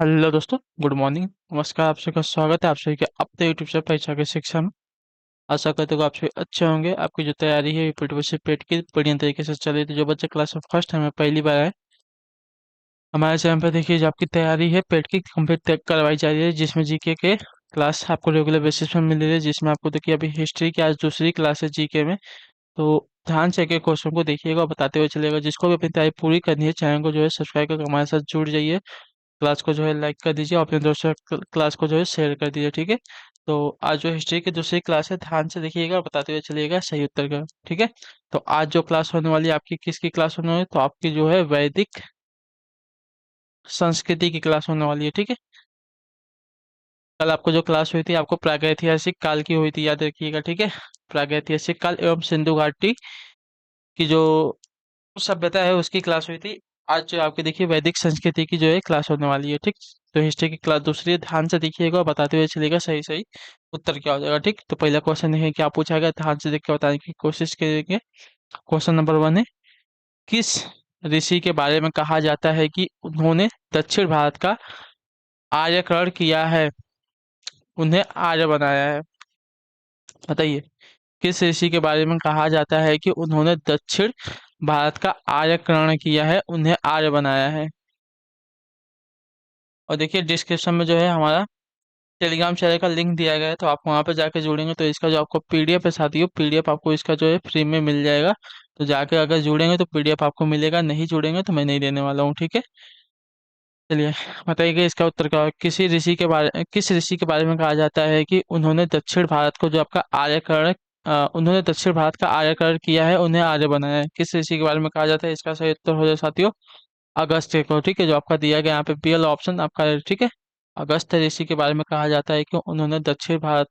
Hello दोस्तों, good morning. नमस्कार, आप सभी का स्वागत है आप सभी के अपने यूट्यूब से परीक्षा की शिक्षा में। आशा करते हो आप सभी अच्छे होंगे। आपकी जो तैयारी है यूपी से पेट की बढ़िया तरीके से चल रही थी। जो बच्चे क्लास में फर्स्ट टाइम है, पहली बार आए हमारे चैनल पर, देखिए जो आपकी तैयारी है पेट की कंप्लीट करवाई जा रही है, जिसमें जीके के क्लास आपको रेगुलर बेसिस पर मिल रही है। जिसमें आपको देखिए अभी हिस्ट्री की आज दूसरी क्लास है जीके में। तो ध्यान से एक एक क्वेश्चन को देखिएगा और बताते हुए चलेगा। जिसको भी अपनी तैयारी पूरी करनी है, चैनल को जो है सब्सक्राइब करके हमारे साथ जुड़ जाइए। क्लास को जो है लाइक कर दीजिए और अपने दोस्तों क्लास को जो है शेयर कर दीजिए, ठीक है। तो आज जो हिस्ट्री की दूसरी क्लास है, ध्यान से देखिएगा और बताते हुए चलिएगा सही उत्तर का, ठीक है। तो आज जो क्लास होने वाली है आपकी, किसकी क्लास होने वाली है? तो आपकी जो है वैदिक संस्कृति की क्लास होने वाली है, ठीक है। कल आपको जो क्लास हुई थी आपको प्रागैतिहासिक काल की हुई थी, याद रखिएगा, ठीक है। प्रागैतिहासिक काल एवं सिंधु घाटी की जो सभ्यता है उसकी क्लास हुई थी। आज जो आपकी देखिए वैदिक संस्कृति की जो है क्लास होने वाली है, ठीक। तो हिस्ट्री की क्लास दूसरी है, ध्यान से देखिएगा और बताते हुए चलिएगा सही सही उत्तर क्या हो जाएगा, ठीक। तो पहला क्वेश्चन है क्या पूछा गया, ध्यान से देख के बताने की कोशिश करेंगे। क्वेश्चन नंबर 1 है, किस ऋषि के बारे में कहा जाता है कि उन्होंने दक्षिण भारत का आर्यकरण किया है, उन्हें आर्य बनाया है? बताइए, किस ऋषि के बारे में कहा जाता है कि उन्होंने दक्षिण भारत का आर्यकरण किया है, उन्हें आर्य बनाया है? और देखिए डिस्क्रिप्शन में जो है हमारा टेलीग्राम चैनल का लिंक दिया गया है, तो आप वहाँ पे जाके जुड़ेंगे तो इसका जो आपको पीडीएफ है साथियों, पीडीएफ आपको इसका जो है फ्री में मिल जाएगा। तो जाके अगर जुड़ेंगे तो पीडीएफ आपको मिलेगा, नहीं जुड़ेंगे तो मैं नहीं देने वाला हूँ, ठीक है। चलिए बताइएगा इसका उत्तर क्या है। किस ऋषि के बारे में कहा जाता है कि उन्होंने दक्षिण भारत को जो आपका आर्यकरण उन्होंने दक्षिण भारत का आर्यकरण किया है, उन्हें आर्य बनाया है? किस ऋषि के बारे में कहा जाता है? इसका सही उत्तर हो जाए साथियों अगस्त्य को, ठीक है। जो आपका दिया गया यहाँ पे बी वाला ऑप्शन आपका है, ठीक है। अगस्त्य ऋषि के बारे में कहा जाता है कि उन्होंने दक्षिण भारत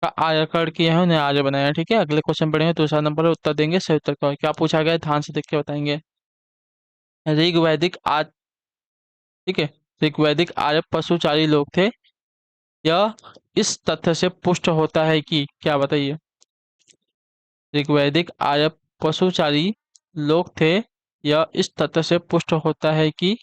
का आर्यकरण किया है, उन्हें आर्य बनाया है, ठीक है। अगले क्वेश्चन पढ़ेंगे, दूसरा नंबर है, उत्तर देंगे सही उत्तर का। क्या पूछा गया है, ध्यान से देख के बताएंगे। ऋग्वैदिक आर्य, ठीक है। ऋग्वैदिक आर्य पशुचारी लोग थे, यह इस तथ्य से पुष्ट होता है कि क्या? बताइए। ऋग्वैदिक आर्य पशुचारी लोग थे, यह इस तथ्य से पुष्ट होता है कि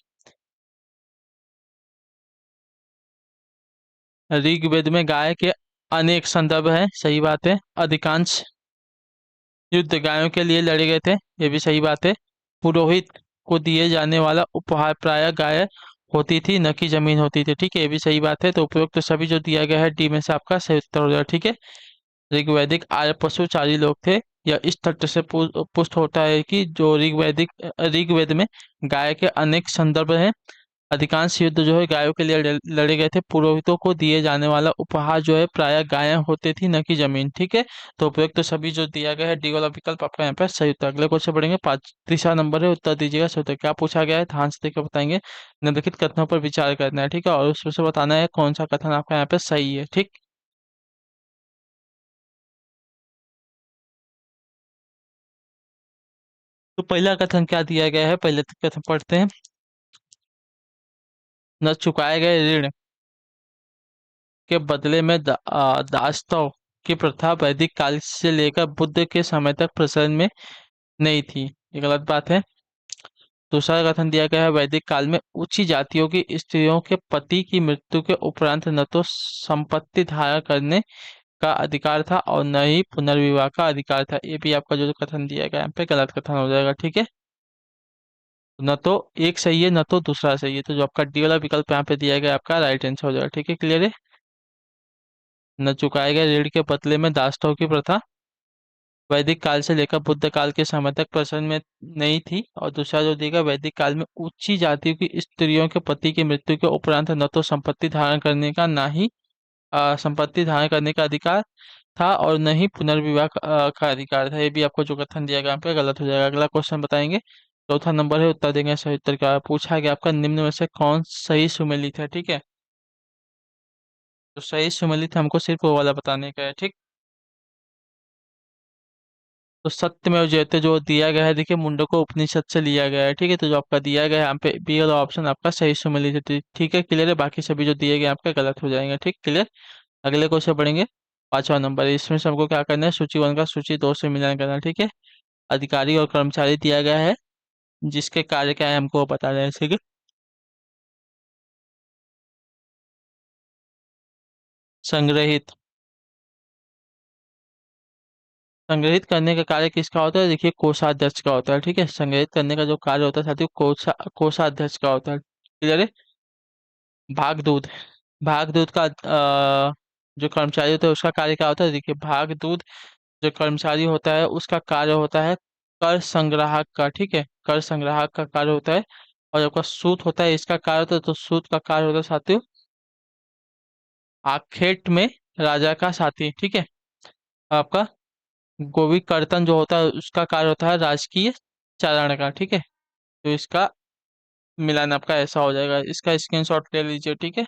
ऋग्वेद में गाय के अनेक संदर्भ हैं, सही बात है। अधिकांश युद्ध गायों के लिए लड़े गए थे, ये भी सही बात है। पुरोहित को दिए जाने वाला उपहार प्रायः गाय होती थी, न कि जमीन होती थी, ठीक है, ये भी सही बात है। तो उपयुक्त तो सभी जो दिया गया है डी में से आपका सही उत्तर हो जाएगा, ठीक है। ऋग्वैदिक आर्य पशुचारी लोग थे, यह इस तथ्य से पुष्ट होता है कि जो ऋग्वेद में गाय के अनेक संदर्भ हैं। अधिकांश युद्ध जो है गायों के लिए लड़े गए थे। पुरोहितों को दिए जाने वाला उपहार जो है प्रायः गायें होती थी, न कि जमीन, ठीक है। तो उपयुक्त तो सभी जो दिया गया है डी वाला विकल्प आपका यहाँ पे सही उत्तर। अगले क्वेश्चन पढ़ेंगे, पाँच तीसरा नंबर है, उत्तर दीजिएगा सही उत्तर। क्या पूछा गया है, ध्यान से देखकर बताएंगे। निम्नलिखित कथनों पर विचार करना है, ठीक है, और उसमें से बताना है कौन सा कथन आपका यहाँ पे सही है, ठीक। तो पहला कथन क्या दिया गया है, पहले कथन पढ़ते हैं। न चुकाए गए ऋण के बदले में दासत्व की प्रथा वैदिक काल से लेकर बुद्ध के समय तक प्रचलन में नहीं थी, ये गलत बात है। दूसरा कथन दिया गया है, वैदिक काल में उच्च जातियों की स्त्रियों के पति की मृत्यु के उपरांत न तो संपत्ति धारण करने का अधिकार था और न ही पुनर्विवाह का अधिकार था। ये भी आपका जो कथन दिया गया है यहाँ पे गलत कथन हो जाएगा, ठीक है। न तो एक सही है, न तो दूसरा सही है, तो जो आपका डी वाला विकल्प यहाँ पे दिया गया है, आपका राइट आंसर हो जाएगा, ठीक है। क्लियर है। न चुकाए गए ऋण के बदले में दासत्व की प्रथा वैदिक काल से लेकर बुद्ध काल के समय तक प्रचलन में नहीं थी। और दूसरा जो देगा, वैदिक काल में उच्च जातियों की स्त्रियों के पति की मृत्यु के उपरांत न तो संपत्ति धारण करने का, ना ही संपत्ति धारण करने का अधिकार था और न ही पुनर्विवाह का अधिकार था। ये भी आपको जो कथन दिया गया यहाँ पे गलत हो जाएगा। अगला क्वेश्चन बताएंगे, चौथा नंबर है, उत्तर देंगे सही उत्तर का। पूछा गया आपका, निम्न में से कौन सही सुमेलित है, ठीक है। तो सही सुमेलित हमको सिर्फ वो वाला बताने का है, ठीक। तो सत्यमेव जयते जो दिया गया है, देखिए मुंडको उपनिषद से लिया गया है, ठीक है। तो जो आपका दिया गया है यहाँ पे बी वाला ऑप्शन आपका सही सुमेलित है, ठीक है। क्लियर है, बाकी सभी जो दिए गए आपका गलत हो जाएंगे, ठीक। क्लियर। अगले क्वेश्चन पढ़ेंगे, पांचवा नंबर है। इसमें से हमको क्या करना है, सूची 1 का सूची 2 से मिलान करना है, ठीक है। अधिकारी और कर्मचारी दिया गया है, जिसके कार्य क्या है हमको बता रहे हैं, ठीक है। संग्रहित। संग्रहित करने का कार्य किसका होता है? देखिए कोषाध्यक्ष का होता है। ठीक है, संग्रहित करने का जो कार्य होता है साथियों कोषाध्यक्ष का होता है। क्लियर है। भागदूत। भागदूत का जो कर्मचारी होता है उसका कार्य क्या होता है? देखिए भागदूत जो कर्मचारी होता है उसका कार्य होता है कर संग्राहक का। ठीक है, कर संग्राहक का कार्य होता है। और आपका सूत होता है इसका कार्य होता है, तो सूत का कार्य होता है साथियों आखेट में राजा का साथी। ठीक है, आपका गोवी कर्तन जो होता है उसका कार्य होता है राजकीय चारण का। ठीक है, तो इसका मिलान आपका ऐसा हो जाएगा। इसका स्क्रीनशॉट ले लीजिए। ठीक है,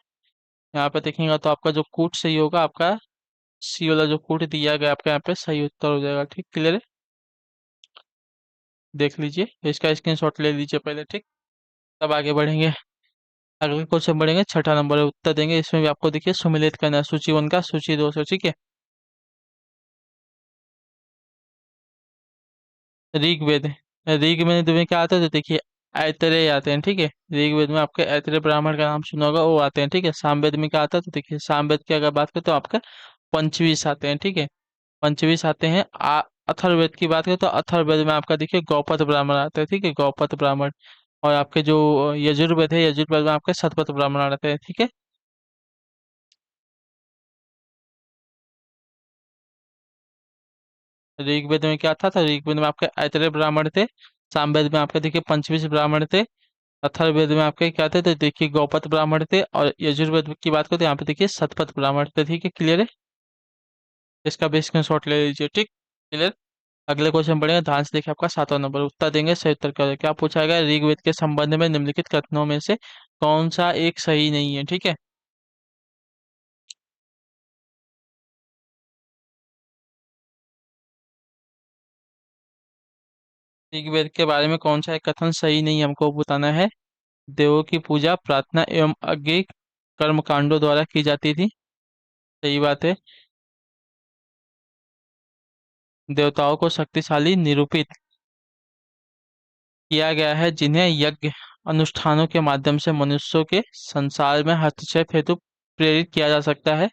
यहाँ पे देखेंगे तो आपका जो कूट सही होगा, आपका सी वाला जो कूट दिया गया आपका यहाँ पे सही उत्तर हो जाएगा। ठीक, क्लियर है। देख लीजिए, इसका स्क्रीनशॉट ले लीजिए पहले। ठीक, तब आगे बढ़ेंगे। अगले क्वेश्चन बढ़ेंगे, छठा नंबर है, उत्तर देंगे। इसमें भी आपको देखिए सुमेलित करना है सूची 1 का सूची 2 से। ठीक है, ऋग्वेद। ऋग्वेद में क्या आता है? तो देखिए ऐतरेय आते हैं। ठीक है, ऋग्वेद में आपके ऐतरेय ब्राह्मण का नाम सुना होगा, वो आते हैं। ठीक है, सामवेद में क्या आता है? तो देखिए सामवेद की अगर बात करें तो आपका पंचवीस आते हैं। ठीक है, पंचवीस आते हैं। अथर्ववेद की बात करें तो अथर्ववेद में आपका देखिए गौपथ ब्राह्मण आते हैं। ठीक है, गौपथ ब्राह्मण। और आपके जो यजुर्वेद है, यजुर्वेद में आपके शतपथ ब्राह्मण आते हैं। ठीक है, ऋग्वेद में क्या था? ऋग्वेद में आपके ऐतरेय ब्राह्मण थे। सामवेद में आपके देखिए पंचवीस ब्राह्मण थे। अथर्ववेद में आपके क्या थे? तो देखिए गौपथ ब्राह्मण थे। और यजुर्वेद की बात करें तो यहाँ पे देखिए शतपथ ब्राह्मण थे। ठीक है, क्लियर है। इसका भी स्क्रीनशॉट ले लीजिए। ठीक, क्लियर। अगले क्वेश्चन बढ़ेंगे, ध्यान से देखिए। आपका सातवां नंबर, उत्तर देंगे सही उत्तर क्या होगा। क्या पूछा गया? ऋग्वेद के संबंध में निम्नलिखित कथनों में से कौन सा एक सही नहीं है? ठीक है, ऋग्वेद के बारे में कौन सा एक कथन सही नहीं है हमको बताना है। देवों की पूजा प्रार्थना एवं अज्ञे कर्म कांडों द्वारा की जाती थी। सही बात है। देवताओं को शक्तिशाली निरूपित किया गया है, जिन्हें यज्ञ अनुष्ठानों के माध्यम से मनुष्यों के संसार में हस्तक्षेप हेतु प्रेरित किया जा सकता है।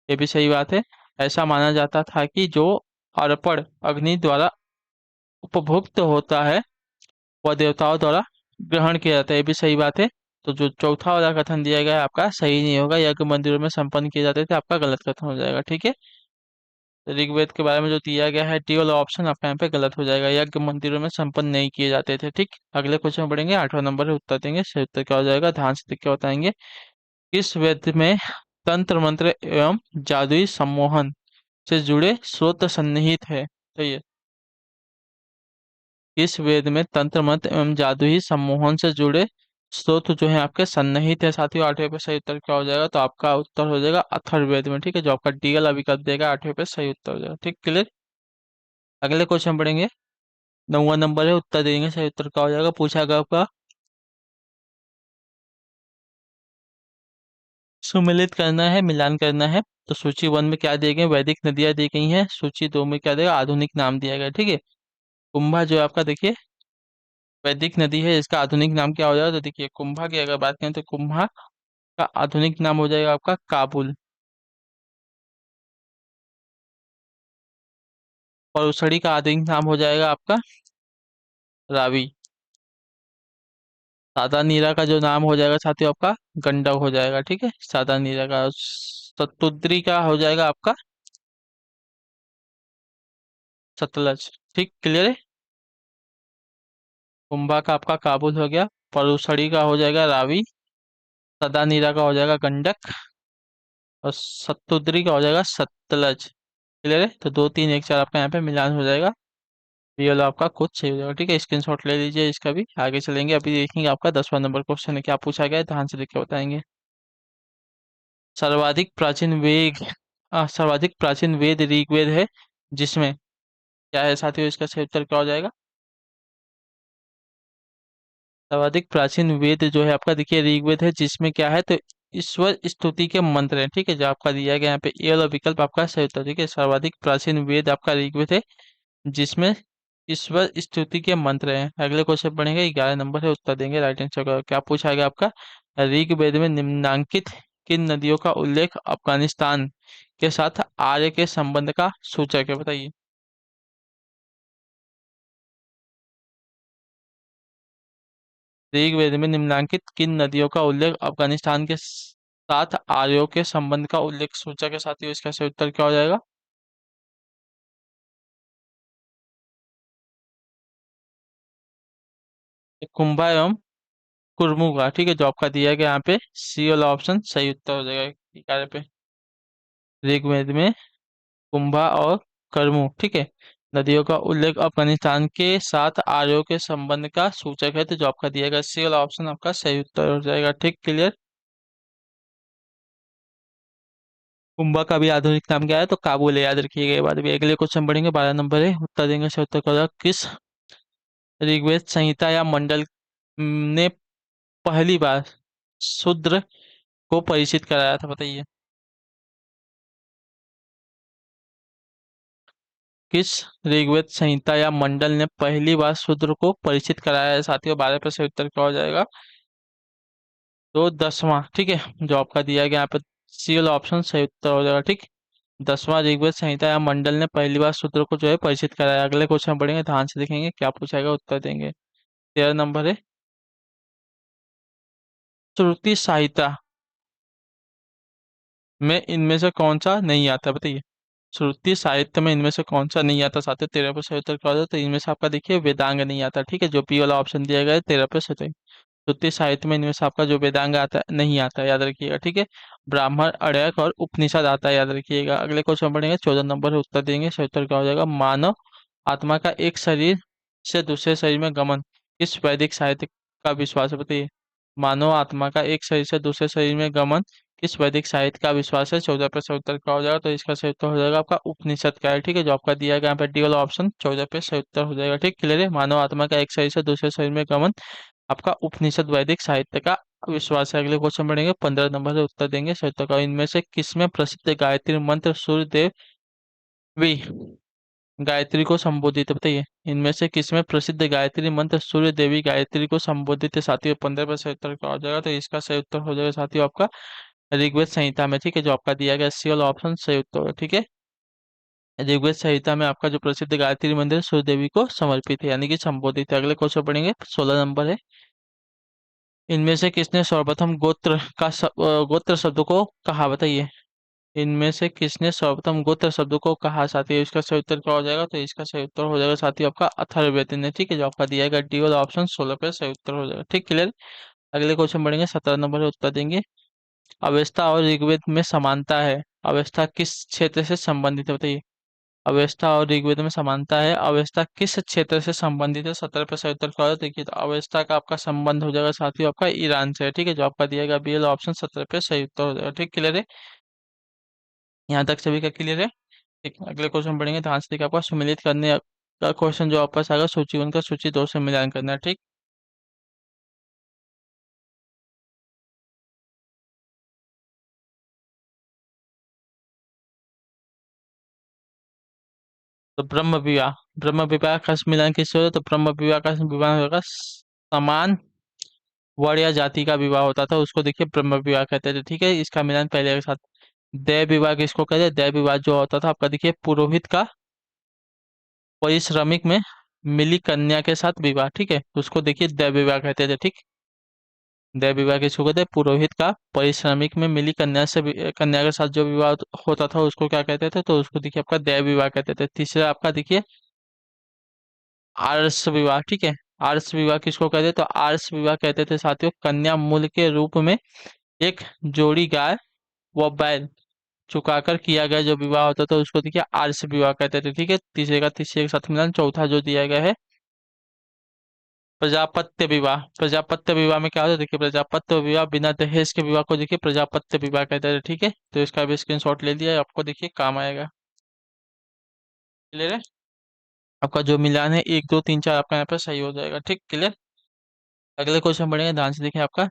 ये भी सही बात है। ऐसा माना जाता था कि जो अर्पण अग्नि द्वारा उपभुक्त होता है वह देवताओं द्वारा ग्रहण किया जाता है। ये भी सही बात है। तो जो चौथा वाला कथन दिया गया है आपका सही नहीं होगा। यज्ञ मंदिरों में संपन्न किए जाते थे, आपका गलत कथन हो जाएगा। ठीक है, तो ऋग्वेद के बारे में जो दिया गया है डी वाला ऑप्शन आपका यहाँ पे गलत हो जाएगा। यज्ञ मंदिरों में संपन्न नहीं किए जाते थे। ठीक, अगले क्वेश्चन बढ़ेंगे, आठवां नंबर है, उत्तर देंगे सही उत्तर क्या हो जाएगा। ध्यान से देख के बताएंगे। किस वेद में तंत्र मंत्र एवं जादुई सम्मोहन से जुड़े स्रोत सन्निहित है? तो ये इस वेद में तंत्र मंत्र एवं जादुई सम्मोहन से जुड़े स्रोत जो है आपके सन्निहित है साथियों। आठवें पे सही उत्तर क्या हो जाएगा? तो आपका उत्तर हो जाएगा अथर्ववेद में। ठीक है, जो आपका डी वाला विकल्प देगा आठवें पे सही उत्तर हो जाएगा। ठीक, क्लियर। अगले क्वेश्चन पढ़ेंगे, नौवा नंबर है, उत्तर देंगे सही उत्तर क्या हो जाएगा। पूछा गया आपका सुमेलित करना है, मिलान करना है। तो सूची 1 में क्या दिए गए? वैदिक नदियां दी गई हैं। सूची 2 में क्या देगा? आधुनिक नाम दिया गया। ठीक है, कुंभा जो है आपका देखिए वैदिक नदी है, इसका आधुनिक नाम क्या हो जाएगा? तो देखिए कुंभा की अगर बात करें तो कुंभा का आधुनिक नाम हो जाएगा आपका काबुल। और उसड़ी का आधुनिक नाम हो जाएगा आपका रावी। सादा नीरा का जो नाम हो जाएगा साथियों आपका गंडक हो जाएगा। ठीक है, सादा नीरा का। सतुद्री का हो जाएगा आपका सतलज। ठीक, क्लियर है। कुंभा का आपका काबुल हो गया। परुसड़ी का हो जाएगा रावी। सदा नीरा का हो जाएगा गंडक। और सतुद्री का हो जाएगा सतलज। क्लियर है। तो 2 3 1 4 आपका यहाँ पे मिलान हो जाएगा। ये वाला आपका कुछ सही हो जाएगा। ठीक है, स्क्रीनशॉट ले लीजिए इसका भी। आगे चलेंगे, अभी देखेंगे आपका 10वां नंबर क्वेश्चन है, क्या पूछा गया है, ध्यान से देख के बताएंगे। सर्वाधिक प्राचीन सर्वाधिक प्राचीन वेद ऋग्वेद है, जिसमें क्या है साथियों? इसका सही उत्तर क्या हो जाएगा? सर्वाधिक प्राचीन वेद जो है आपका देखिए ऋग्वेद है, जिसमें क्या है? तो ईश्वर स्तुति के मंत्र हैं। ठीक है, जो आपका दिया गया यहाँ पे ए वाला विकल्प आपका सही उत्तर। ठीक है, सर्वाधिक प्राचीन वेद आपका ऋग्वेद है, जिसमें ईश्वर स्तुति के मंत्र हैं। अगले क्वेश्चन पढ़ेंगे, 11 नंबर है, उत्तर देंगे राइट आंसर का। क्या पूछा गया आपका? ऋग्वेद में निम्नांकित किन नदियों का उल्लेख अफगानिस्तान के साथ आर्य के संबंध का सूचक है, बताइए। ऋग्वेद में निम्नलिखित किन नदियों का उल्लेख अफगानिस्तान के साथ आर्यों के संबंध का उल्लेख सूचक के साथ ही, इसका सही उत्तर क्या हो जाएगा? कुंभा एवं कुर्मू का, ठीक है, जो आपका दिया गया यहाँ पे सी वाला ऑप्शन सही उत्तर हो जाएगा इस कार्य पे। ऋग्वेद में कुंभा और कर्मू, ठीक है, नदियों का उल्लेख अफगानिस्तान के साथ आर्यों के संबंध का सूचक है, तो जो आपका दिया गया सी वाला ऑप्शन आपका सही उत्तर हो जाएगा, ठीक, क्लियर। कुंभा का भी आधुनिक नाम क्या है? तो काबुल है, याद रखिएगा ये बात भी। अगले क्वेश्चन बढ़ेंगे, 12 नंबर है, उत्तर देंगे सही उत्तर का होगा, किस ऋग्वेद संहिता या मंडल ने पहली बार शूद्र को परिचित कराया था, बताइए। किस ऋग्वेद संहिता या मंडल ने पहली बार शूद्र को परिचित कराया है साथियों? 12 पे सही उत्तर क्या हो जाएगा? तो 10वां, ठीक है, जो आपका दिया गया यहाँ पे सी वाला ऑप्शन सही उत्तर हो जाएगा, ठीक। 10वां ऋग्वेद संहिता या मंडल ने पहली बार शूद्र को जो है परिचित कराया। अगले क्वेश्चन पढ़ेंगे, ध्यान से देखेंगे क्या पूछाएगा, उत्तर देंगे। 13 नंबर है, श्रुति सहायता में इनमें से कौन सा नहीं आता, बताइए। श्रुति साहित्य में इनमें से कौन सा नहीं आता साथियों? 13 पे सही उत्तर क्या हो जाए? तो इनमें से आपका देखिए वेदांग नहीं आता, ठीक है, जो बी वाला ऑप्शन दिया गया है 13 पे सही। श्रुति साहित्य में इनमें से आपका जो वेदांग आता है नहीं आता, याद रखिएगा, ठीक है। ब्राह्मण, अर्यक और उपनिषद आता है, याद रखिएगा। अगले क्वेश्चन पढ़ेंगे, 14 नंबर है, उत्तर देंगे सही उत्तर क्या हो जाएगा? मानव आत्मा का एक शरीर से दूसरे शरीर में गमन किस वैदिक साहित्य का विश्वास है, बताइए। मानव आत्मा का एक शरीर से दूसरे शरीर में गमन किस वैदिक साहित्य का विश्वास है? 14 पे सही उत्तर क्या हो जाएगा? तो इसका सही उत्तर हो जाएगा आपका उपनिषद का है, ठीक है, जो आपका दिया गया यहाँ पे डी वाला ऑप्शन 14 पे सही उत्तर हो जाएगा, ठीक, क्लियर है। मानव आत्मा का एक शरीर से दूसरे शरीर में गमन आपका उपनिषद वैदिक साहित्य का विश्वास है। अगले क्वेश्चन पढ़ेंगे, 15 नंबर से उत्तर देंगे सही उत्तर का। इनमें से किसमें प्रसिद्ध गायत्री मंत्र सूर्य देवी गायत्री को संबोधित है, बताइए। इनमें से किसमें प्रसिद्ध गायत्री मंत्र सूर्य देवी गायत्री को संबोधित है साथियों? 15 पर सही उत्तर क्या हो जाएगा? तो इसका सही उत्तर हो जाएगा साथियों आपका ऋग्वेद संहिता में, ठीक है, जो आपका दिया गया सी वाला ऑप्शन सही उत्तर है, ठीक है। ऋग्वेद संहिता में आपका जो प्रसिद्ध गायत्री मंदिर सूर्य देवी को समर्पित है, यानी कि संबोधित है। अगले क्वेश्चन पढ़ेंगे, 16 नंबर है, इनमें से किसने सर्वप्रथम गोत्र शब्द को कहा, बताइए। इनमें से किसने सर्वप्रथम गोत्र शब्द को कहा साथी? इसका सही उत्तर क्या हो जाएगा? तो इसका सही उत्तर हो जाएगा साथी आपका अथर्ववेद ने, ठीक है, जो आपका दिया गया डी वाला ऑप्शन 16 पे सही उत्तर हो जाएगा, ठीक, क्लियर। अगले क्वेश्चन बढ़ेंगे, 17 नंबर में उत्तर देंगे। अवेस्ता और ऋग्वेद में समानता है, अवेस्ता किस क्षेत्र से संबंधित है, बताइए। अवेस्ता और ऋग्वेद में समानता है, अवेस्ता किस क्षेत्र से संबंधित है? 17 पे सही उत्तर क्या होगा? देखिए, तो अवेस्ता का आपका संबंध हो जाएगा साथियों आपका ईरान से, ठीक है, जो आपका दिया गया बी वाला ऑप्शन 17 पे सही उत्तर हो जाएगा, ठीक, क्लियर है। यहाँ तक सभी का क्लियर है, ठीक। अगले क्वेश्चन पढ़ेंगे, ध्यान से देखिए, आपका सम्मिलित करने का क्वेश्चन जो वापस आएगा, सूची 1 का सूची 2 से मिलान करना है, ठीक। तो ब्रह्म विवाह का मिलान किससे होता है? तो ब्रह्म विवाह का विवाह होगा समान वर्ण या जाति का विवाह होता था, उसको देखिए ब्रह्म विवाह कहते थे, ठीक है। इसका मिलान पहले के साथ देव विवाह किसको कहते हैं? देव विवाह जो होता था आपका देखिए पुरोहित का परिश्रमिक में मिली कन्या के साथ विवाह, ठीक है, उसको देखिए देव विवाह कहते थे, ठीक। देव विवाह किसको कहते हैं? पुरोहित का परिश्रमिक में मिली कन्या से कन्या के साथ जो विवाह होता था उसको क्या कहते थे? तो उसको देखिए आपका देव विवाह कहते थे। तीसरा आपका देखिए आर्ष विवाह, ठीक है। आर्ष विवाह किसको कहते हैं? तो आर्ष विवाह कहते थे साथियों कन्या मूल के रूप में एक जोड़ी गाय व बैल चुकाकर किया गया जो विवाह होता था उसको देखिए आर्ष विवाह कहते थे, ठीक है। तीसरे के साथ मिलान, चौथा जो दिया गया है प्रजापत्य विवाह। प्रजापत्य विवाह में क्या होता है? देखिए प्रजापत्य विवाह बिना दहेज के विवाह को देखिए प्रजापत्य विवाह कहते हैं, ठीक है। तो इसका भी स्क्रीनशॉट ले लिया है, आपको देखिए काम आएगा, क्लियर है। आपका जो मिलान है 1 2 3 4 आपका यहाँ पे सही हो जाएगा, ठीक, क्लियर। अगले क्वेश्चन बढ़ेंगे, ध्यान से देखिए, आपका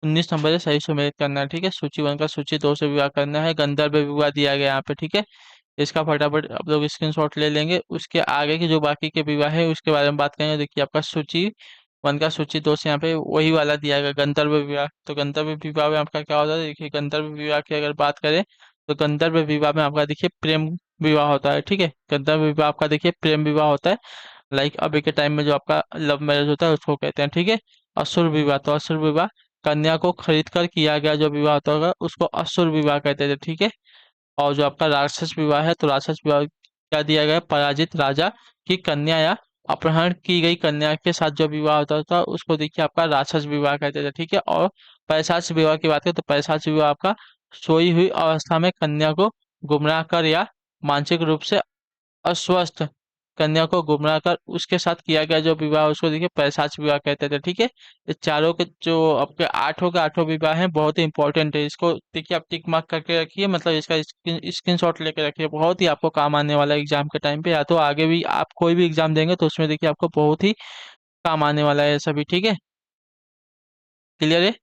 19 नंबर से सही सुमेलित करना है, ठीक है। सूची 1 का सूची 2 से विवाह करना है, गंधर्व विवाह दिया गया यहाँ पे, ठीक है। इसका फटाफट आप लोग स्क्रीनशॉट ले लेंगे। उसके आगे के जो बाकी के विवाह है उसके बारे में बात करेंगे, देखिए आपका सूची वन का सूची दोष यहाँ पे वही वाला दिया गया, गंधर्व विवाह। तो गंधर्व विवाह में आपका क्या होता है, देखिए गंधर्व विवाह की अगर बात करें तो गंधर्व विवाह में आपका देखिए प्रेम विवाह होता है, ठीक है। गंधर्व विवाह आपका देखिए प्रेम विवाह होता है। लाइक अभी के टाइम में जो आपका लव मैरिज होता है उसको कहते हैं, ठीक है। असुर विवाह, तो असुर विवाह कन्या को खरीद कर किया गया जो विवाह होता होगा उसको असुर विवाह कहते थे, ठीक है। और जो आपका राक्षस विवाह है, तो राक्षस विवाह क्या दिया गया है, पराजित राजा की कन्या या अपहरण की गई कन्या के साथ जो विवाह होता था उसको देखिए आपका राक्षस विवाह कहते थे, ठीक है। और पैशाच विवाह की बात करें तो पैशाच विवाह आपका सोई हुई अवस्था में कन्या को गुमराह कर या मानसिक रूप से अस्वस्थ कन्या को गुमराह कर उसके साथ किया गया जो विवाह उसको देखिए पैशाच विवाह कहते थे, ठीक है। ये चारों के जो आपके आठों के आठों विवाह हैं बहुत ही इंपॉर्टेंट है, इसको देखिए आप टिक मार्क करके रखिए, मतलब इसका स्क्रीन शॉट लेके रखिए, बहुत ही आपको काम आने वाला है एग्जाम के टाइम पे, या तो आगे भी आप कोई भी एग्जाम देंगे तो उसमें देखिए आपको बहुत ही काम आने वाला है ये सभी, ठीक है। क्लियर है।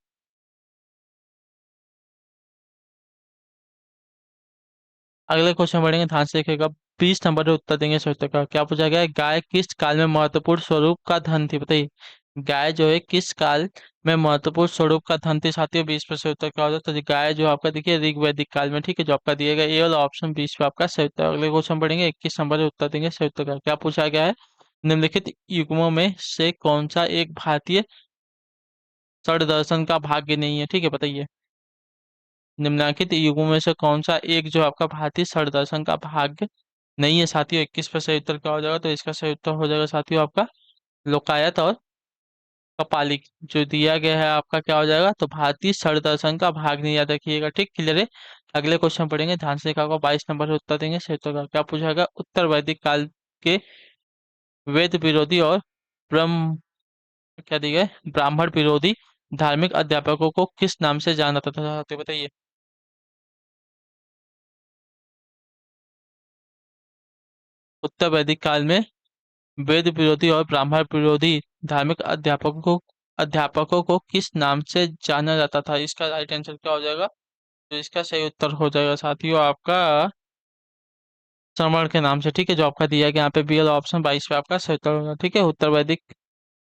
अगले क्वेश्चन बढ़ेंगे, ध्यान से देखिएगा। 20 नंबर का उत्तर देंगे सोचते का क्या पूछा गया है, गाय किस काल में महत्वपूर्ण स्वरूप का धन थी, बताइए। गाय जो है किस काल में महत्वपूर्ण स्वरूप का धन थी साथियों, 20% उत्तर क्या होता है, तो गाय जो आपका देखिए ऋग वैदिक काल में, ठीक है, जो आपका दिया गया ये वाला ऑप्शन 20 पे आपका सही उत्तर। अगले क्वेश्चन बढ़ेंगे, 21 नंबर का उत्तर देंगे सही उत्तर का क्या पूछा गया है, निम्नलिखित युग्मों में से कौन सा एक भारतीय षड दर्शन का भाग्य नहीं है, ठीक है, बताइए। निम्नलिखित युगों में से कौन सा एक जो आपका भारतीय षड दर्शन का भाग नहीं है साथियों, 21 पे सही उत्तर क्या हो जाएगा, तो इसका सही उत्तर हो जाएगा साथियों आपका लोकायत और कपालिक। जो दिया गया है आपका क्या हो जाएगा, तो भारतीय षड दर्शन का भाग नहीं, याद रखिएगा, ठीक, क्लियर है। अगले क्वेश्चन पढ़ेंगे, ध्यान से देखा होगा, 22 नंबर से उत्तर देंगे सही उत्तर का क्या पूछा जाएगा, उत्तर वैदिक काल के वेद विरोधी और ब्रह्म क्या दिया गया ब्राह्मण विरोधी धार्मिक अध्यापकों को किस नाम से जाना जाता था साथियों, बताइए। उत्तर वैदिक काल में वेद विरोधी और ब्राह्मण विरोधी धार्मिक अध्यापकों को किस नाम से जाना जाता था, इसका राइट आंसर क्या हो जाएगा, तो इसका सही उत्तर हो जाएगा साथियों आपका श्रमण के नाम से, ठीक है, जो आपका दिया गया यहाँ पे बी वाला ऑप्शन 22 पे आपका सही उत्तर होगा, ठीक है। उत्तर वैदिक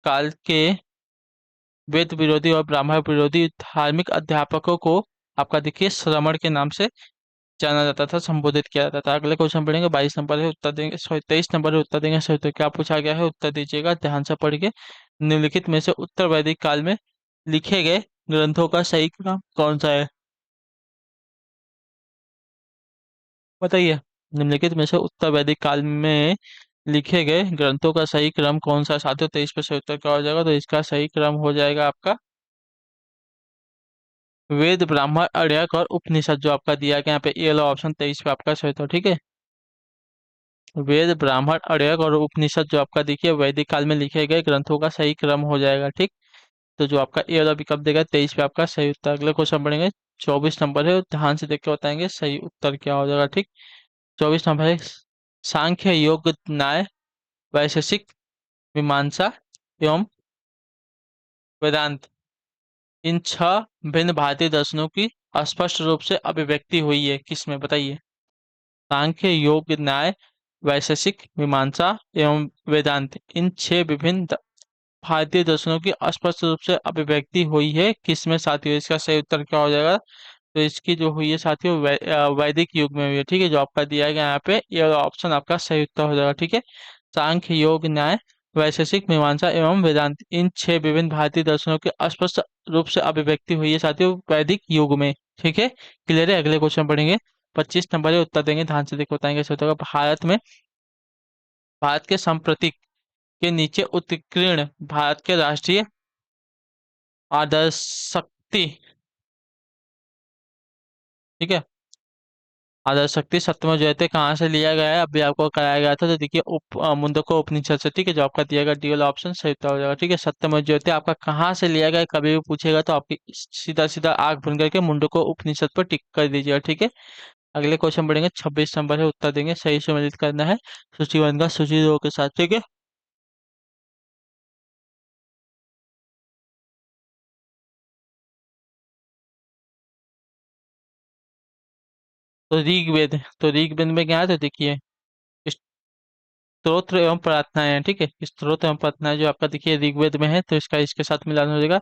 काल के वेद विरोधी और ब्राह्मण विरोधी धार्मिक अध्यापकों को आपका देखिए श्रमण के नाम से जाना जाता था, संबोधित किया जाता था। अगले क्वेश्चन पढ़ेंगे, 22 नंबर है उत्तर देंगे, सॉरी 23 नंबर है उत्तर देंगे सही, तो क्या पूछा गया है उत्तर दीजिएगा ध्यान से पढ़ के। निम्नलिखित में से उत्तर वैदिक काल में लिखे गए ग्रंथों का सही क्रम कौन सा है, बताइए। निम्नलिखित में से उत्तर वैदिक काल में लिखे गए ग्रंथों का सही क्रम कौन सा है साथियों, 23 पे सही उत्तर क्या हो जाएगा, तो इसका सही क्रम हो जाएगा आपका वेद ब्राह्मण अर्यक और उपनिषद, जो आपका दिया गया यहाँ पे ये वाला ऑप्शन 23 पे आपका सही उत्तर, ठीक है। वेद ब्राह्मण अर्यक और उपनिषद जो आपका देखिए वैदिक काल में लिखे गए ग्रंथों का सही क्रम हो जाएगा, ठीक। तो जो आपका ए वाला विकल्प देगा 23 पे आपका सही उत्तर। अगले क्वेश्चन पढ़ेंगे, 24 नंबर है, ध्यान से देख के बताएंगे सही उत्तर क्या हो जाएगा, ठीक। 24 नंबर है, सांख्य योग न्याय वैशेषिक मीमांसा एवं वेदांत, इन छह भिन्न भारतीय दर्शनों की स्पष्ट रूप से अभिव्यक्ति हुई है किसमें, बताइए। सांख्य योग न्याय वैशेषिक मीमांसा एवं वेदांत, इन छह विभिन्न भारतीय दर्शनों की स्पष्ट रूप से अभिव्यक्ति हुई है किसमें साथियों, इसका सही उत्तर क्या हो जाएगा, तो इसकी जो हुई है साथियों वैदिक युग में हुई है, ठीक है, जो आपका दिया गया यहाँ पे ये ऑप्शन आपका सही उत्तर हो जाएगा, ठीक है। सांख्य योग न्याय वैशेषिक मीमांसा एवं वेदांत, इन छह विभिन्न भारतीय दर्शनों की स्पष्ट रूप से अभिव्यक्ति हुई है साथियों वैदिक युग में, ठीक है, क्लियर है। अगले क्वेश्चन पढ़ेंगे, 25 नंबर के उत्तर देंगे, ध्यान से देखो बताएंगे सही उत्तर का। भारत के सांप्रतिक के नीचे उत्कीर्ण भारत के राष्ट्रीय आदर्श शक्ति, ठीक है, आदर्श शक्ति सत्यमेव जयते कहाँ से लिया गया है, अभी आपको कराया गया था, तो देखिए मुंडको उपनिषद से, ठीक है, जो आपका दिया गया डी वाला ऑप्शन सही उत्तर हो जाएगा, ठीक है। सत्यमेव जयते आपका कहाँ से लिया गया है, कभी भी पूछेगा तो आपकी सीधा सीधा आंख बंद करके मुंडको उपनिषद पर टिक कर दीजिएगा, ठीक है। अगले क्वेश्चन पढ़ेंगे, 26 नंबर है उत्तर देंगे, सही सम्मिलित करना है सूची वन का सूची दो के साथ, ठीक है। तो ऋग्वेद में क्या है, तो देखिए स्तोत्र एवं प्रार्थनाएं हैं, ठीक है। स्तोत्र एवं प्रार्थनाएं जो आपका देखिए ऋग्वेद में है, तो इसका इसके साथ मिलान हो जाएगा।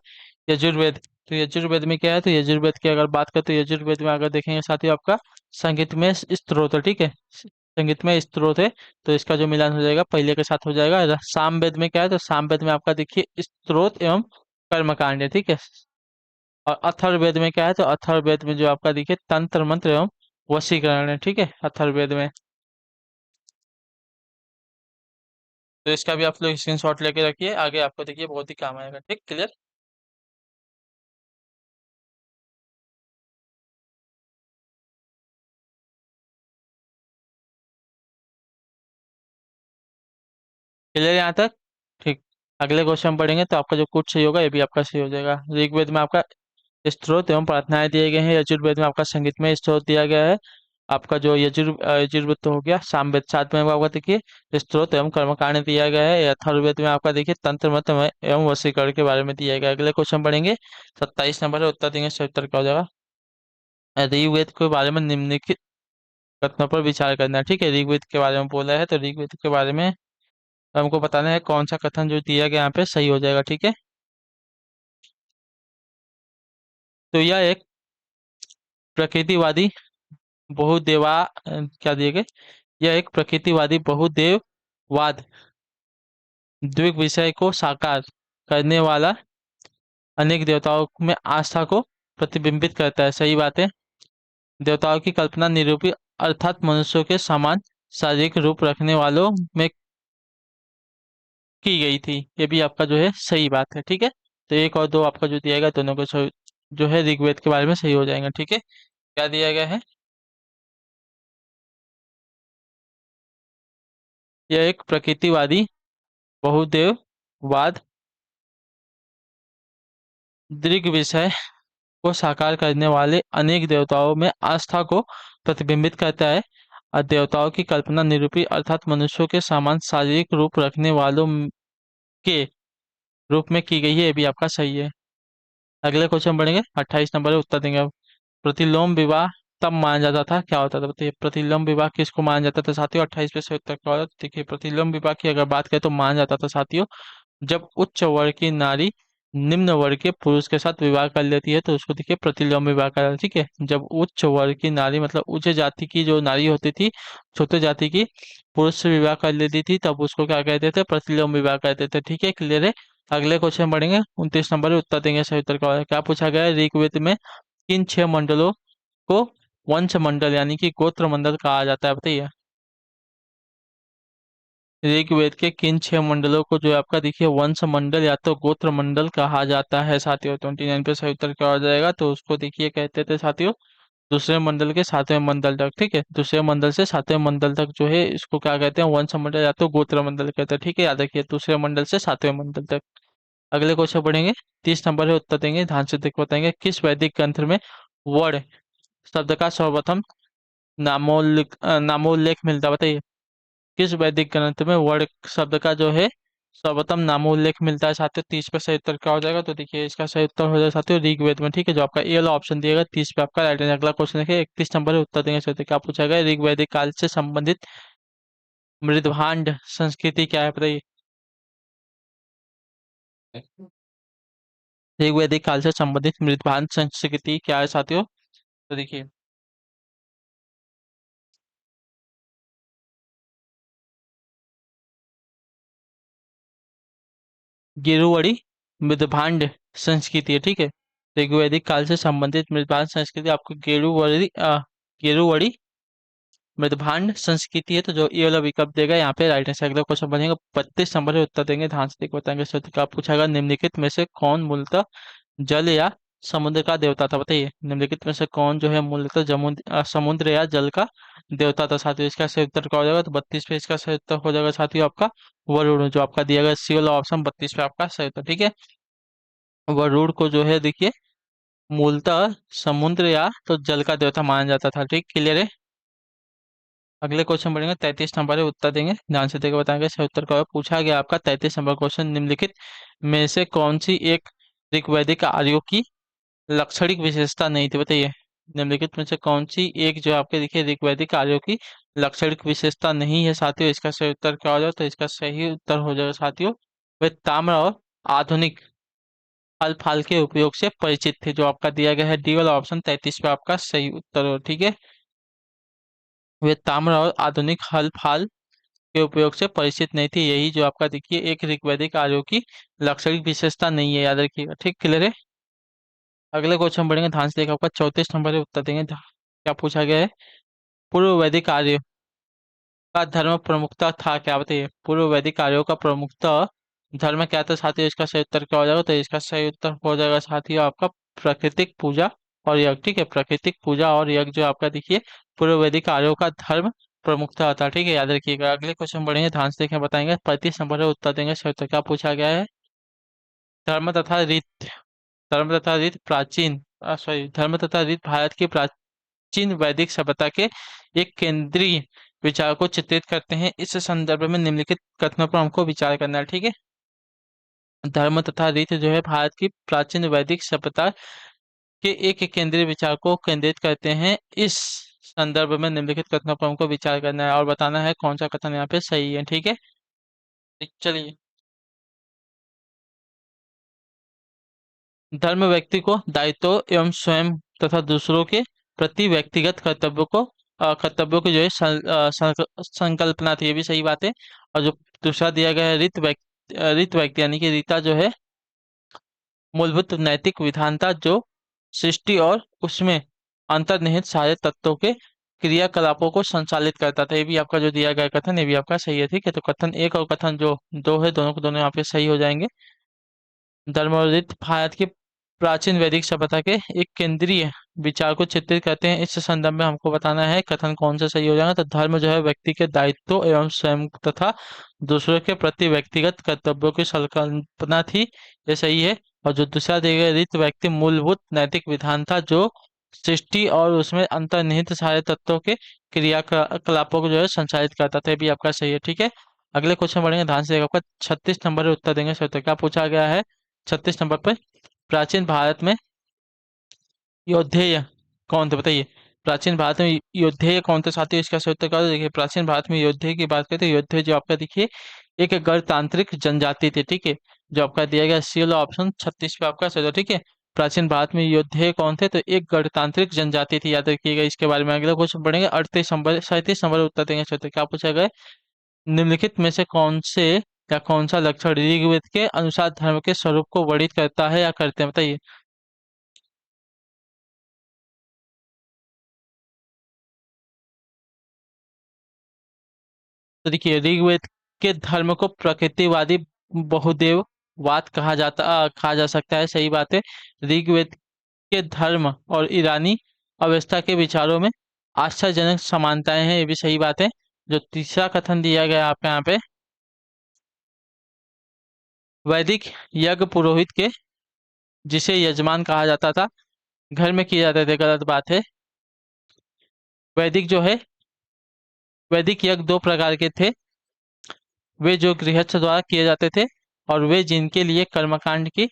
यजुर्वेद, तो यजुर्वेद में क्या है, तो यजुर्वेद की अगर बात करें तो यजुर्वेद में अगर देखेंगे साथियों आपका संगीत में स्तोत्र, ठीक है, संगीत में स्तोत्र है। तो इसका जो मिलान हो जाएगा पहले के साथ हो जाएगा। सामवेद में क्या है, तो सामवेद में आपका देखिए स्तोत्र एवं कर्मकांड है, ठीक है। और अथर्ववेद में क्या है, तो अथर्ववेद में जो आपका देखिए तंत्र मंत्र एवं वशीकरण है, ठीक है, अथर्ववेद में। तो इसका भी आप लोग स्क्रीनशॉट लेके रखिए, आगे आपको देखिए बहुत ही काम आएगा, ठीक, क्लियर। क्लियर यहाँ तक, ठीक। अगले क्वेश्चन पढ़ेंगे तो आपका जो कुछ सही होगा ये भी आपका सही हो जाएगा। ऋग्वेद में आपका स्त्रोत एवं प्रार्थनाएं दिए गए हैं, यजुर्वेद में आपका संगीत में स्त्रोत दिया गया है। आपका जो यजुर्वेद तो हो गया, सामवेद साथ में आपका देखिए स्त्रोत एवं कर्मकांड दिया गया है। अथर्ववेद में आपका देखिए तंत्र मंत्र एवं वशीकरण के बारे में दिया गया है। अगले क्वेश्चन पढ़ेंगे, 27 नंबर है, उत्तर देंगे, सही उत्तर क्या हो जाएगा। ऋग्वेद के बारे में निम्नलिखित कथनों पर विचार करना है, ठीक है। ऋग्वेद के बारे में बोला है तो ऋग्वेद के बारे में हमको बताना है कौन सा कथन जो दिया गया यहाँ पे सही हो जाएगा, ठीक है। तो यह एक प्रकृतिवादी क्या दिए गए, यह एक प्रकृतिवादी बहुदेववाद द्विग विषय को साकार करने वाला अनेक देवताओं में आस्था को प्रतिबिंबित करता है, सही बात है। देवताओं की कल्पना निरूपी अर्थात मनुष्यों के समान शारीरिक रूप रखने वालों में की गई थी, ये भी आपका जो है सही बात है, ठीक है। तो एक और दो आपका जो दिया गया दोनों को जो है ऋग्वेद के बारे में सही हो जाएंगे, ठीक है। क्या दिया गया है, यह एक प्रकृतिवादी बहुदेववाद दृग विषय को साकार करने वाले अनेक देवताओं में आस्था को प्रतिबिंबित करता है और देवताओं की कल्पना निरूपी अर्थात मनुष्यों के समान शारीरिक रूप रखने वालों के रूप में की गई है, ये भी आपका सही है। अगले क्वेश्चन बढ़ेंगे, 28 नंबर है, उत्तर देंगे अब। प्रतिलोम विवाह तब माना जाता था, क्या होता था बताइए। प्रतिलोम विवाह किसको माना जाता था साथियों, 28 पे से उत्तर क्या होता था। देखिए प्रतिलोम विवाह की अगर बात करें तो माना जाता था साथियों जब उच्च वर्ग की नारी निम्न वर्ग के पुरुष के साथ विवाह कर लेती है तो उसको देखिए प्रतिलोम विवाह कहा जाता है, ठीक है। जब उच्च वर्ग की नारी मतलब उच्च जाति की जो नारी होती थी, छोटे जाति की, पुरुष से विवाह कर लेती थी तब उसको क्या कहते थे, प्रतिलोम विवाह कहते थे, ठीक है, क्लियर है। अगले क्वेश्चन पढ़ेंगे, 29 नंबर है, उत्तर देंगे, सही उत्तर क्या है। क्या पूछा गया है, ऋग्वेद में किन 6 मंडलों को वंश मंडल यानी कि गोत्र मंडल कहा जाता है बताइए। ऋग्वेद के किन 6 मंडलों को जो है आपका देखिए वंश मंडल या तो गोत्र मंडल कहा जाता है साथियों। 29 पे सही उत्तर क्या हो जाएगा, तो उसको देखिए कहते थे साथियों दूसरे मंडल के 7वें मंडल तक, ठीक है। दूसरे मंडल से 7वें मंडल तक जो है इसको क्या कहते हैं, वंश मंडल या तो गोत्र मंडल कहते हैं, ठीक है, याद रखिए दूसरे मंडल से 7वें मंडल तक। अगले क्वेश्चन पढ़ेंगे, 30 नंबर है, उत्तर देंगे, ध्यान से देख बताएंगे किस वैदिक ग्रंथ में वर्ण शब्द का सर्वप्रथम नामोल्लेख मिलता है बताइए। किस वैदिक ग्रंथ में वर्ण शब्द का जो है सर्वप्रथम नामोल्लेख मिलता है साथियों। 30 पे सही उत्तर क्या हो जाएगा, तो देखिए इसका सही उत्तर हो जाएगा साथियों ऋग्वेद में, ठीक है, जो आपका ए वाला ऑप्शन दिएगा 30 पे आपका राइट आंसर। अगला क्वेश्चन देखिए 31 नंबर है, उत्तर देंगे सही उत्तर। क्या पूछा गया, ऋग वैदिक काल से संबंधित मृदभांड संस्कृति क्या है बताइए। ऋग वैदिक काल से संबंधित मृदभांड संस्कृति क्या है साथियों, तो देखिए गिरुवड़ी मृदभांड संस्कृति है, ठीक है। ऋग्वैदिक काल से संबंधित मृदभांड संस्कृति आपको गेरुवड़ी मृदभांड संस्कृति है, तो जो ये वाला विकल्प देगा यहाँ पे राइट आंसर। अगला क्वेश्चन बनेगा 32 नंबर है, उत्तर देंगे, ध्यान से देख बताएंगे सत्य का पूछा निम्नलिखित में से कौन मूलतः जल या समुद्र का देवता था बताइए। निम्नलिखित में से कौन जो है मूलतः समुद्र या जल का देवता था साथियों। इसका सही उत्तर क्या हो जाएगा, तो 32 पे इसका सही उत्तर हो जाएगा साथियों आपका वरुण, जो आपका दिया गया सी वाला ऑप्शन 32 पे आपका सही उत्तर, ठीक है। वरुण को जो है देखिए मूलतः समुद्र या तो जल का देवता माना जाता था, ठीक, क्लियर है। अगले क्वेश्चन बढ़ेंगे, 33 नंबर है, उत्तर देंगे, ध्यान से देकर बताएंगे सही उत्तर का पूछा गया आपका 33 नंबर क्वेश्चन। निम्नलिखित में से कौन सी एक ऋग्वैदिक आर्यों की लाक्षणिक विशेषता नहीं थी बताइए। निम्नलिखित में से कौन सी एक जो आपके देखिए ऋग्वैदिक आर्यों की लक्षणिक विशेषता नहीं है साथियों, इसका सही उत्तर क्या हो जाएगा? तो इसका सही उत्तर हो जाएगा साथियों, वे ताम्र और आधुनिक फल फाल के उपयोग से परिचित थे। जो आपका दिया गया है डी वाला ऑप्शन 33 पे आपका सही उत्तर हो, ठीक है। वे ताम्र और आधुनिक हल फाल के उपयोग से परिचित नहीं थी, यही जो आपका देखिए एक ऋग्वैदिक आर्यों की लक्षणिक विशेषता नहीं है, याद रखिएगा, ठीक, क्लियर है। अगले क्वेश्चन बढ़ेंगे, ध्यान से देखिए, आपका 34 नंबर पे उत्तर देंगे। क्या पूछा गया है? पूर्व वैदिक आर्य का धर्म प्रमुखता था क्या, बताइए? पूर्व वैदिक आर्यों का प्रमुखता धर्म क्या था साथियों? इसका सही उत्तर क्या हो जाएगा? तो इसका सही उत्तर हो जाएगा साथियों आपका प्राकृतिक पूजा और यज्ञ, ठीक है। प्राकृतिक पूजा और यज्ञ जो आपका देखिए पूर्व वैदिक आर्यों का धर्म प्रमुखता था, ठीक है, याद रखिएगा। अगले क्वेश्चन बढ़ेंगे, ध्यान से देखें, बताएंगे 35 नंबर पर उत्तर देंगे। सही उत्तर क्या पूछा गया है? धर्म तथा रीत धर्म तथा रीत प्राचीन सॉरी धर्म तथा रीत भारत की प्राचीन वैदिक सभ्यता के एक केंद्रीय विचार को चित्रित करते हैं। इस संदर्भ में निम्नलिखित कथनों पर हमको विचार करना है, ठीक है। धर्म तथा रीत जो है भारत की प्राचीन वैदिक सभ्यता के एक केंद्रीय विचार को केंद्रित करते हैं। इस संदर्भ में निम्नलिखित कथनों पर हमको विचार करना है और बताना है कौन सा कथन यहाँ पे सही है, ठीक है। चलिए, धर्म व्यक्ति को दायित्व एवं स्वयं तथा दूसरों के प्रति व्यक्तिगत कर्तव्यों की जो है संकल्पना थी, ये भी सही बात है। और जो दूसरा दिया गया है रीत व्यक्ति यानी कि रीता जो है मूलभूत नैतिक विधान था, जो सृष्टि और उसमें अंतर्निहित सारे तत्वों के क्रियाकलापों को संचालित करता था। ये भी आपका जो दिया गया कथन, ये भी आपका सही है, ठीक है। तो कथन एक और कथन जो दो है, दोनों को दोनों यहाँ पे सही हो जाएंगे। धर्मोदित भारत की प्राचीन वैदिक सभ्यता के एक केंद्रीय विचार को चित्रित करते हैं। इस संदर्भ में हमको बताना है कथन कौन सा सही हो जाएगा। तो धर्म जो है व्यक्ति के दायित्व एवं स्वयं तथा दूसरों के प्रति व्यक्तिगत कर्तव्यों की संकल्पना थी, ये सही है। और जो दूसरा दिया गया रीत व्यक्ति मूलभूत नैतिक विधान था, जो सृष्टि और उसमें अंतर्निहित सारे तत्वों के क्रियाकलापों को जो है संचालित करता था, ये भी आपका सही है, ठीक है। अगले क्वेश्चन बढ़ेंगे, ध्यान से देखिए, आपका 36 नंबर पर उत्तर देंगे। सर तो क्या पूछा गया है 36 नंबर पर? प्राचीन भारत में योद्धेय कौन थे, बताइए? प्राचीन भारत में योद्धेय कौन थे साथियों? इसका सही उत्तर क्या होगा? देखिए, प्राचीन भारत में योद्धेय की बात करते हैं, योद्धेय जो आपका देखिए एक गणतांत्रिक जनजाति थी, ठीक है। जो आपका दिया गया सी वाला ऑप्शन 36 पे आपका सही होगा, ठीक है। प्राचीन भारत में योद्धेय कौन थे? तो एक गणतांत्रिक जनजाति थी, याद रखिएगा इसके बारे में। अगला क्वेश्चन पढ़ेंगे, 38 नंबर 37 नंबर उत्तर देंगे। सर तो क्या पूछा गया है? निम्नलिखित में से कौन से या कौन सा लक्षण ऋग्वेद के अनुसार धर्म के स्वरूप को वर्णित करता है या करते हैं, बताइए? तो देखिए, ऋग्वेद के धर्म को प्रकृतिवादी बहुदेववाद कहा जा सकता है, सही बात है। ऋग्वेद के धर्म और ईरानी अवस्था के विचारों में आश्चर्यजनक समानताएं हैं, ये भी सही बात है। जो तीसरा कथन दिया गया है आपके यहाँ पे, वैदिक यज्ञ पुरोहित के जिसे यजमान कहा जाता था घर में किए जाते थे, गलत बात है। वैदिक जो है वैदिक यज्ञ दो प्रकार के थे, वे जो गृहस्थ द्वारा किए जाते थे और वे जिनके लिए कर्मकांड की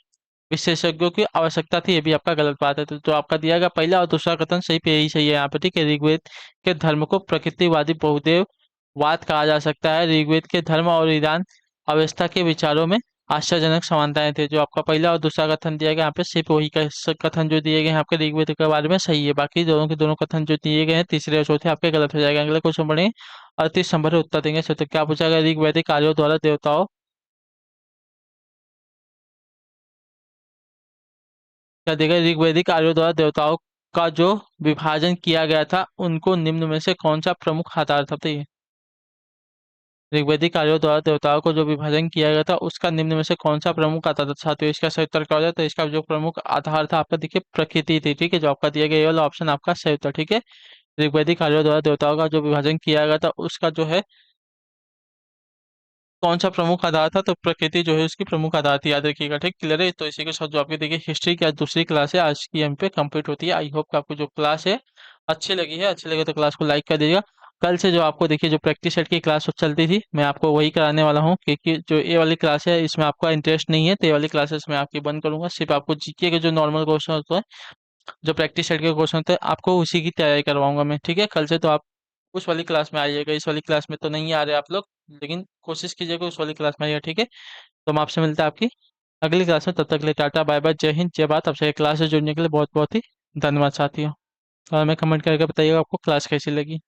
विशेषज्ञों की आवश्यकता थी, ये भी आपका गलत बात है। तो जो आपका दिया गया पहला और दूसरा कथन सही पे यही सही है यहाँ पे, ठीक है। ऋग्वेद के धर्म को प्रकृतिवादी बहुदेववाद कहा जा सकता है। ऋग्वेद के धर्म और ईरान अवस्था के विचारों में आश्चर्यजनक समानताएं थे। जो आपका पहला और दूसरा कथन दिया गया यहाँ पे सिर्फ वही कथन जो दिए गए हैं आपके ऋग्वेद के बारे में सही है। बाकी दोनों के दोनों कथन जो दिए गए हैं तीसरे और चौथे आपके गलत हो जाएगा। अगला क्वेश्चन बढ़े, 38 नंबर पर उत्तर देंगे। तो क्या पूछा गया? ऋग्वैदिक आर्यों द्वारा देवताओं क्या देगा ऋग्वैदिक आर्यों द्वारा देवताओं का जो विभाजन किया गया था, उनको निम्न में से कौन सा प्रमुख आधार था, बताइए? ऋग्वैदिक आर्यों द्वारा देवताओं को जो विभाजन किया गया था, उसका निम्न में से कौन सा प्रमुख आधार था साथियों? इसका सही उत्तर क्या हो जाए? तो इसका जो प्रमुख आधार था आपका देखिए प्रकृति थी, ठीक है। जो आपका दिया गया ये वाला ऑप्शन आपका सही उत्तर, ठीक है। ऋग्वैदिक आर्यों द्वारा देवताओं का जो विभाजन किया गया था, उसका जो है कौन सा प्रमुख आधार था? तो प्रकृति जो है उसकी प्रमुख आधार थी, याद रखिएगा, ठीक, क्लियर है। तो इसी के साथ जो आपकी देखिए हिस्ट्री की आज दूसरी क्लास है, आज की एम पे कंप्लीट होती है। आई होप कि आपको जो क्लास है अच्छी लगी है, अच्छी लगे तो क्लास को लाइक कर दीजिएगा। कल से जो आपको देखिए जो प्रैक्टिस सेट की क्लास चलती थी, मैं आपको वही कराने वाला हूँ, क्योंकि जो ये वाली क्लास है इसमें आपका इंटरेस्ट नहीं है, तो ये वाली क्लासेस मैं आपकी बंद करूंगा। सिर्फ आपको जीके के जो नॉर्मल क्वेश्चन होते हैं, जो प्रैक्टिस सेट के क्वेश्चन होते हैं, आपको उसी की तैयारी करवाऊंगा मैं, ठीक है। कल से तो आप उस वाली क्लास में आइएगा, इस वाली क्लास में तो नहीं आ रहे आप लोग, लेकिन कोशिश कीजिएगा उस वाली क्लास में आइएगा, ठीक है। तो हम आपसे मिलते हैं आपकी अगली क्लास में, तब तक के लिए टाटा बाय बाय, जय हिंद जय भारत। आपसे क्लास से जुड़ने के लिए बहुत बहुत ही धन्यवाद साथियों। और हमें कमेंट करके बताइएगा आपको क्लास कैसी लगी।